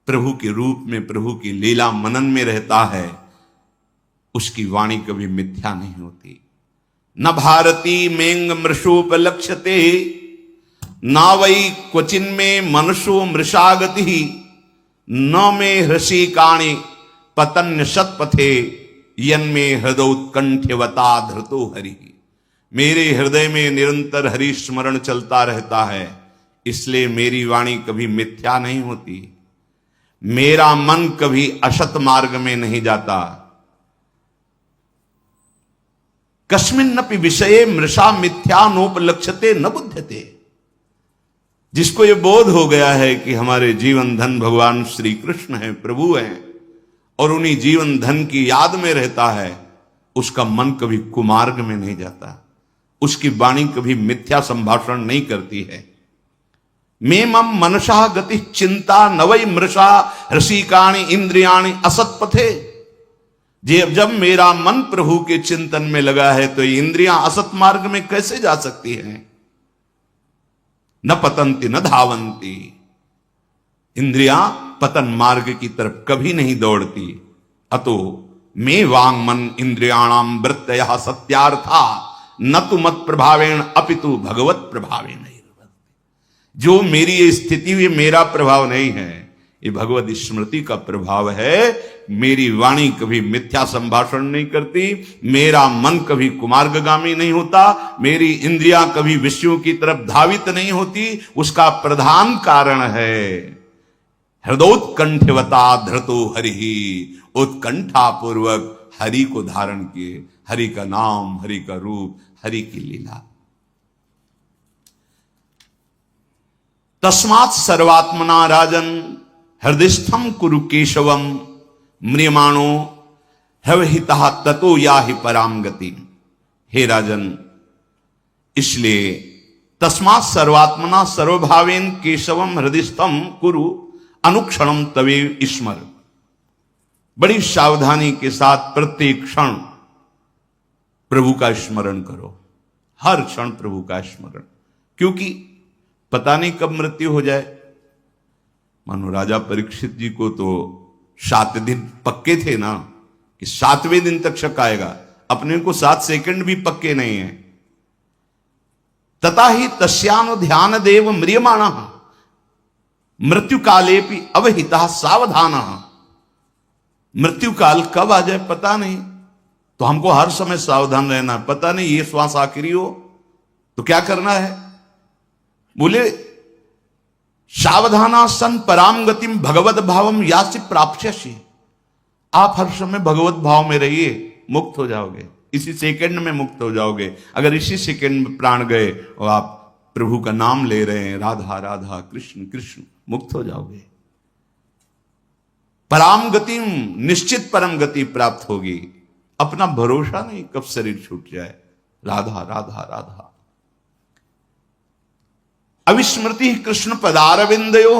A: प्रभु के रूप में प्रभु की लीला मनन में रहता है, उसकी वाणी कभी मिथ्या नहीं होती। न भारती मेंग मृषोपलक्ष्यते न वै क्वचिन में मनुष्यो मृषागति न मे हृषिकाणि पतन्य सत्पथे यन्मे हृदयोत्कंठ्यवता धृतो हरि। मेरे हृदय में निरंतर हरि स्मरण चलता रहता है, इसलिए मेरी वाणी कभी मिथ्या नहीं होती, मेरा मन कभी असत मार्ग में नहीं जाता। कस्मिन्नपि विषये मृषा मिथ्या नोपलक्ष्यते न बुध्यते। जिसको ये बोध हो गया है कि हमारे जीवन धन भगवान श्री कृष्ण है, प्रभु है, और उन्हीं जीवन धन की याद में रहता है, उसका मन कभी कुमार्ग में नहीं जाता, उसकी वाणी कभी मिथ्या संभाषण नहीं करती है। मे मम मनसा गति चिंता न वै मृषा रसिकाणि इंद्रियाणि असत्पथे। जब मेरा मन प्रभु के चिंतन में लगा है तो इंद्रियां असत मार्ग में कैसे जा सकती हैं? न पतंती न धावंती, इंद्रियां पतन मार्ग की तरफ कभी नहीं दौड़ती। अतो मे वांग मन इंद्रियाणाम वृत्तयः सत्यार्था न तो मत प्रभावेण अपितु भगवत प्रभावेण। जो मेरी ये स्थिति हुई मेरा प्रभाव नहीं है, ये भगवत स्मृति का प्रभाव है। मेरी वाणी कभी मिथ्या संभाषण नहीं करती, मेरा मन कभी कुमार्गगामी नहीं होता, मेरी इंद्रियां कभी विषयों की तरफ धावित नहीं होती। उसका प्रधान कारण है हृदयोत्कंठवता धृतो हरि, उत्कंठा पूर्वक हरि को धारण किए, हरि का नाम, हरि का रूप, हरि की लीला। तस्मात् सर्वात्मना राजन हृदयस्थम कुरु केशवम म्रियमाणो हवहितः ततो याहि पराम गति। हे राजन, इसलिए तस्मात् सर्वात्मना सर्वभावेन केशवम हृदयस्थम कुरु अनुक्षणम तवे स्मर। बड़ी सावधानी के साथ प्रत्येक क्षण प्रभु का स्मरण करो, हर क्षण प्रभु का स्मरण, क्योंकि पता नहीं कब मृत्यु हो जाए। मानो राजा परीक्षित जी को तो 7 दिन पक्के थे ना कि 7वें दिन तक शक आएगा, अपने को 7 सेकंड भी पक्के नहीं है। तथा ही तस्यानु ध्यान देव म्रियमाणः मृत्यु कालेपि अवहितः सावधानः। मृत्यु काल कब आ जाए पता नहीं, तो हमको हर समय सावधान रहना। पता नहीं ये श्वास आखिरी हो तो क्या करना है। बोले सावधाना सन पराम गतिम भगवत भावम यासि प्राप्स्यसि। आप हर समय भगवत भाव में रहिए, मुक्त हो जाओगे। इसी सेकंड में मुक्त हो जाओगे। अगर इसी सेकंड में प्राण गए और आप प्रभु का नाम ले रहे हैं, राधा राधा कृष्ण कृष्ण, मुक्त हो जाओगे। पराम गति, निश्चित परम गति प्राप्त होगी। अपना भरोसा नहीं कब शरीर छूट जाए। राधा राधा राधा। अविस्मृति कृष्ण पदारविंदयो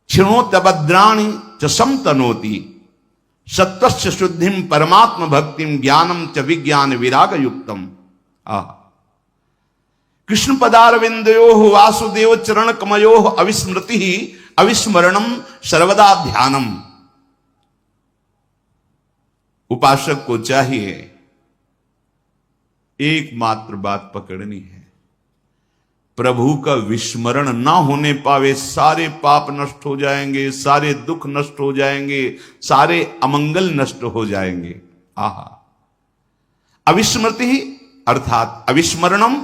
A: क्षिणोत्यभद्राणि च समतनोति सत्वस्य शुद्धिम परमात्म भक्तिम ज्ञानम च विज्ञान विराग युक्तम। कृष्ण पदारविंदयो वासुदेव चरण कमयो अविस्मृति अविस्मरणम सर्वदा ध्यानम। उपासक को चाहिए एकमात्र बात पकड़नी है, प्रभु का विस्मरण ना होने पावे सारे पाप नष्ट हो जाएंगे, सारे दुख नष्ट हो जाएंगे, सारे अमंगल नष्ट हो जाएंगे। आहा। अविस्मृति अर्थात अविस्मरणम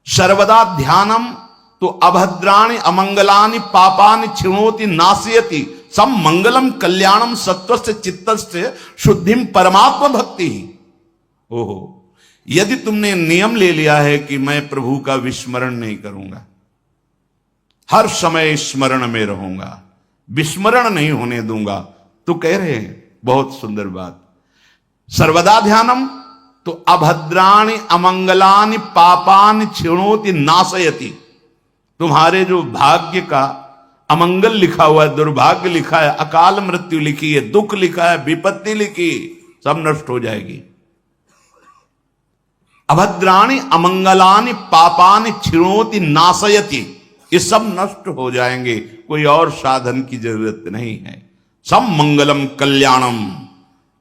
A: सर्वदा ध्यानम तो अभद्राणि अमंगलानि पापानि क्षिणोति नाशयति सम मंगलम कल्याणम सत्वस्य चित्तस्य शुद्धिम परमात्मा भक्ति। ओहो, यदि तुमने नियम ले लिया है कि मैं प्रभु का विस्मरण नहीं करूंगा, हर समय स्मरण में रहूंगा, विस्मरण नहीं होने दूंगा, तो कह रहे हैं बहुत सुंदर बात, सर्वदा ध्यानम तो अभद्राणि अमंगलानि पापानि क्षिणोति नाशयति। तुम्हारे जो भाग्य का अमंगल लिखा हुआ है, दुर्भाग्य लिखा है, अकाल मृत्यु लिखी है, दुख लिखा है, विपत्ति लिखी, सब नष्ट हो जाएगी। अभद्राणि अमंगलानि पापानि क्षिणोति नाशयति, ये सब नष्ट हो जाएंगे, कोई और साधन की जरूरत नहीं है। सब मंगलम कल्याणम,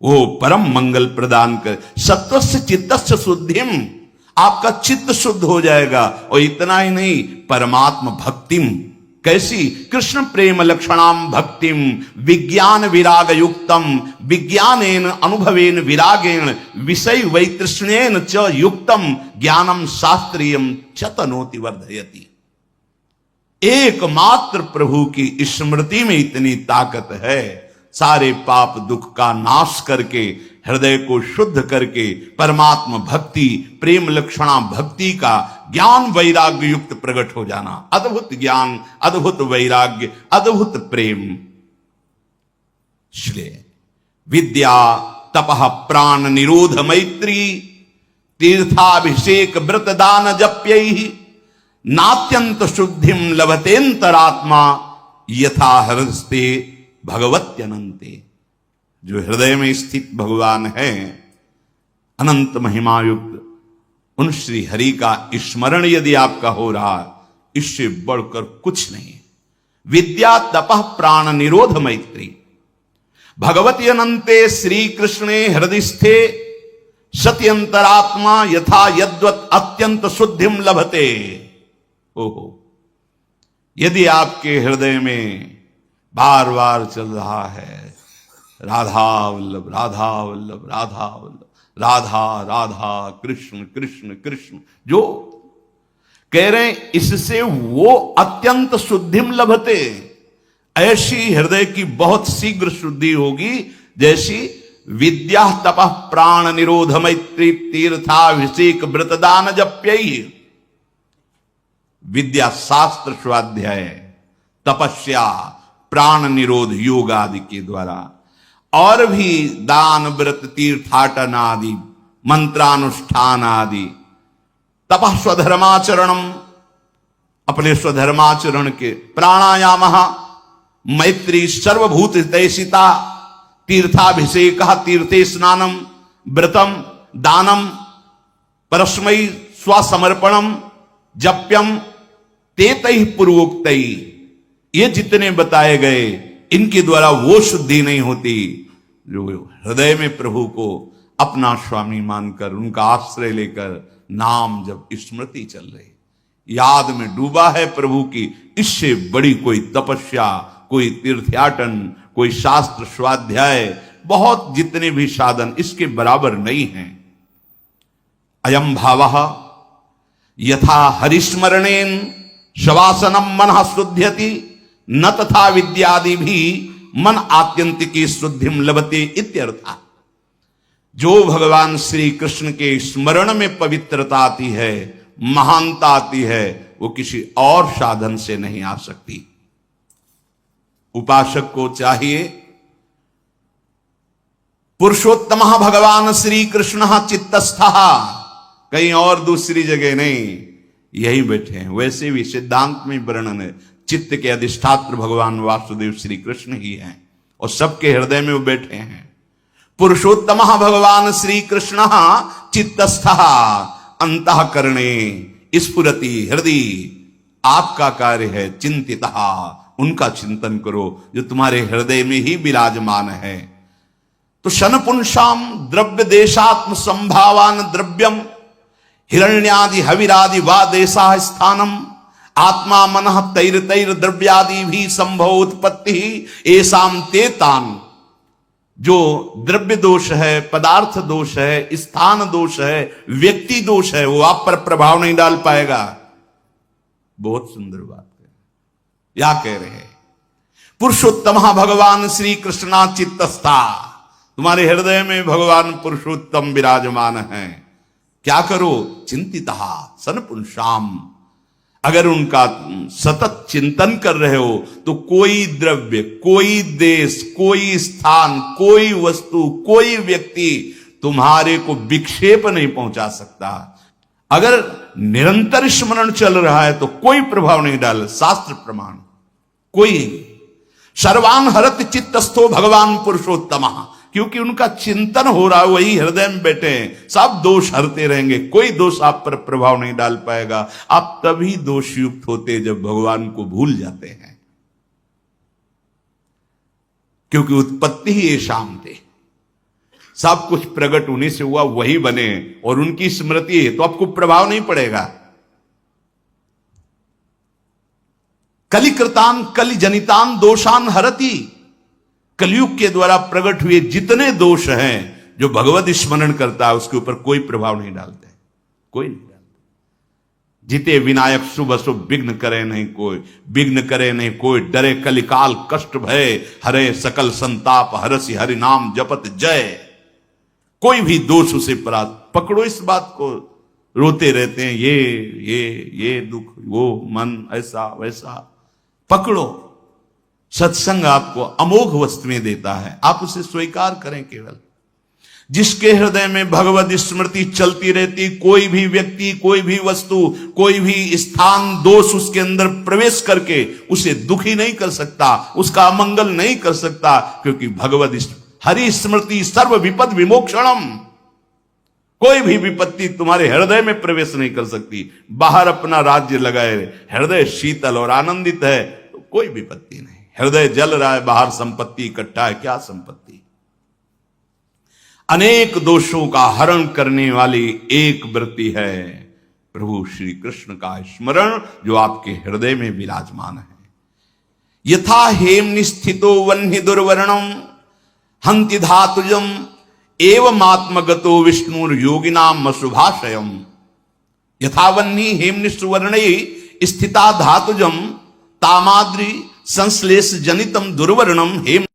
A: वो परम मंगल प्रदान कर। सत्वस्य चित्तस्य शुद्धिम, आपका चित्त शुद्ध हो जाएगा। और इतना ही नहीं, परमात्म भक्तिम, कैसी? कृष्ण प्रेम लक्षणाम भक्तिम विज्ञान विराग युक्तम, विज्ञानेन अनुभवेन विरागेण विषय वैतृष्णेन च युक्तम ज्ञानम शास्त्रीयम च तनोति वर्धयति। एकमात्र प्रभु की स्मृति में इतनी ताकत है, सारे पाप दुख का नाश करके हृदय को शुद्ध करके परमात्मा भक्ति, प्रेम लक्षणा भक्ति का ज्ञान वैराग्य युक्त प्रकट हो जाना। अद्भुत ज्ञान, अद्भुत वैराग्य, अद्भुत प्रेम। इसलिए विद्या तपः प्राण निरोध मैत्री तीर्थाभिषेक व्रत दान जप्यैहि नात्यंत शुद्धिम लभतेन्तरात्मा यथा हृदस्ते भगवत्यनंते। जो हृदय में स्थित भगवान है, अनंत महिमा युक्त, उन श्री हरि का स्मरण यदि आपका हो रहा, इससे बढ़कर कुछ नहीं। विद्या तपः प्राण निरोध मैत्री भगवती अनंते श्री कृष्णे हृदयस्थे सत्यंतरात्मा यथा यद्वत अत्यंत शुद्धिम लभते। ओहो, यदि आपके हृदय में बार बार चल रहा है राधा वल्लभ राधा वल्लभ राधा वल्लभ, राधा राधा कृष्ण कृष्ण कृष्ण, जो कह रहे हैं, इससे वो अत्यंत शुद्धिम लभते, ऐसी हृदय की बहुत शीघ्र शुद्धि होगी जैसी विद्या तपः प्राण निरोध मैत्री तीर्थाभिषेक व्रतदान जप्यैहि। विद्या शास्त्र स्वाध्याय, तपस्या, प्राण निरोध योग आदि के द्वारा, और भी दान व्रत तीर्थाटन आदि मंत्रानुष्ठान आदि, तपः स्वधर्माचरणम, अपने स्वधर्माचरण के, प्राणायाम मैत्री सर्वभूत हितैषिता तीर्थाभिषेक तीर्थे स्नानम व्रतम दानम परस्मै स्वसमर्पणम जप्यम तेतैः पूर्वोक्तैः, ये जितने बताए गए, इनके द्वारा वो शुद्धि नहीं होती जो हृदय में प्रभु को अपना स्वामी मानकर, उनका आश्रय लेकर नाम जब स्मृति चल रही, याद में डूबा है प्रभु की, इससे बड़ी कोई तपस्या, कोई तीर्थयाटन, कोई शास्त्र स्वाध्याय, बहुत जितने भी साधन इसके बराबर नहीं हैं। अयम भावः यथा हरिस्मरणेन शवासनम मनः शुद्ध्यति न तथा विद्यादि भी मन आत्यंतिकी शुद्धिम लभते इत्यर्थ। जो भगवान श्री कृष्ण के स्मरण में पवित्रता आती है, महानता आती है, वो किसी और साधन से नहीं आ सकती। उपासक को चाहिए पुरुषोत्तम भगवान श्री कृष्ण चित्तस्थ, कहीं और दूसरी जगह नहीं, यही बैठे हैं। वैसे भी सिद्धांत में वर्णन है, चित्त के अधिष्ठात्र भगवान वासुदेव श्री कृष्ण ही हैं और सबके हृदय में वो बैठे हैं। पुरुषोत्तम भगवान श्री कृष्ण चित्तस्थ अंतःकरणे स्फुरति हृदय, आपका कार्य है चिंतित, उनका चिंतन करो जो तुम्हारे हृदय में ही विराजमान है। तो शनपुंसाम द्रव्य देशात्म संभावान द्रव्यम हिरण्यादि हविरादि वा देशा स्थानम आत्मा मनः तैर तैर द्रव्यादि भी संभव उत्पत्ति ऐसाम तेतान। जो द्रव्य दोष है, पदार्थ दोष है, स्थान दोष है, व्यक्ति दोष है, वो आप पर प्रभाव नहीं डाल पाएगा। बहुत सुंदर बात है। या कह रहे हैं पुरुषोत्तम भगवान श्री कृष्णा चित्तस्था, तुम्हारे हृदय में भगवान पुरुषोत्तम विराजमान है। क्या करो? चिंतिता सनपुंसाम, अगर उनका सतत चिंतन कर रहे हो तो कोई द्रव्य, कोई देश, कोई स्थान, कोई वस्तु, कोई व्यक्ति तुम्हारे को विक्षेप नहीं पहुंचा सकता। अगर निरंतर स्मरण चल रहा है तो कोई प्रभाव नहीं डाल, शास्त्र प्रमाण कोई। सर्वान हरत चित्तस्थो भगवान पुरुषोत्तम, क्योंकि उनका चिंतन हो रहा है, वही हृदय में बैठे हैं, सब दोष हरते रहेंगे, कोई दोष आप पर प्रभाव नहीं डाल पाएगा। आप तभी दोषयुक्त होते जब भगवान को भूल जाते हैं, क्योंकि उत्पत्ति ही ये शाम थे, सब कुछ प्रकट उन्हीं से हुआ, वही बने और उनकी स्मृति है, तो आपको प्रभाव नहीं पड़ेगा। कलिकृतान कलि जनितान दोषान हरति, कलयुग के द्वारा प्रकट हुए जितने दोष हैं, जो भगवत स्मरण करता है उसके ऊपर कोई प्रभाव नहीं डालते, कोई नहीं डालते। जिते विनायक शुभ अशुभ विघ्न करे नहीं कोई, विघ्न करे नहीं कोई, डरे कलिकाल कष्ट भय, हरे सकल संताप हरसि हरि नाम जपत जय। कोई भी दोष उसे पकड़ो, इस बात को रोते रहते हैं, ये दुख, वो मन ऐसा वैसा, पकड़ो। सत्संग आपको अमोघ वस्तुएं देता है, आप उसे स्वीकार करें। केवल जिसके हृदय में भगवत स्मृति चलती रहती, कोई भी व्यक्ति, कोई भी वस्तु, कोई भी स्थान, दोष उसके अंदर प्रवेश करके उसे दुखी नहीं कर सकता, उसका अमंगल नहीं कर सकता, क्योंकि भगवत हरि स्मृति सर्व विपद विमोक्षणम। कोई भी विपत्ति तुम्हारे हृदय में प्रवेश नहीं कर सकती। बाहर अपना राज्य लगाए, हृदय शीतल और आनंदित है तो कोई विपत्ति नहीं। हृदय जल रहा है, बाहर संपत्ति इकट्ठा है, क्या संपत्ति? अनेक दोषों का हरण करने वाली एक वृत्ति है प्रभु श्री कृष्ण का स्मरण, जो आपके हृदय में विराजमान है। यथा हेम निस्थितो वन्हि दुर्वर्णम हंति धातुजम एवमात्मगतो विष्णुर योगिनाम शुभाशयम। यथा वन्हि हेम सुवर्णे स्थिता धातुजम तामाद्री संश्लेष जनितम दुर्वर्णम हेम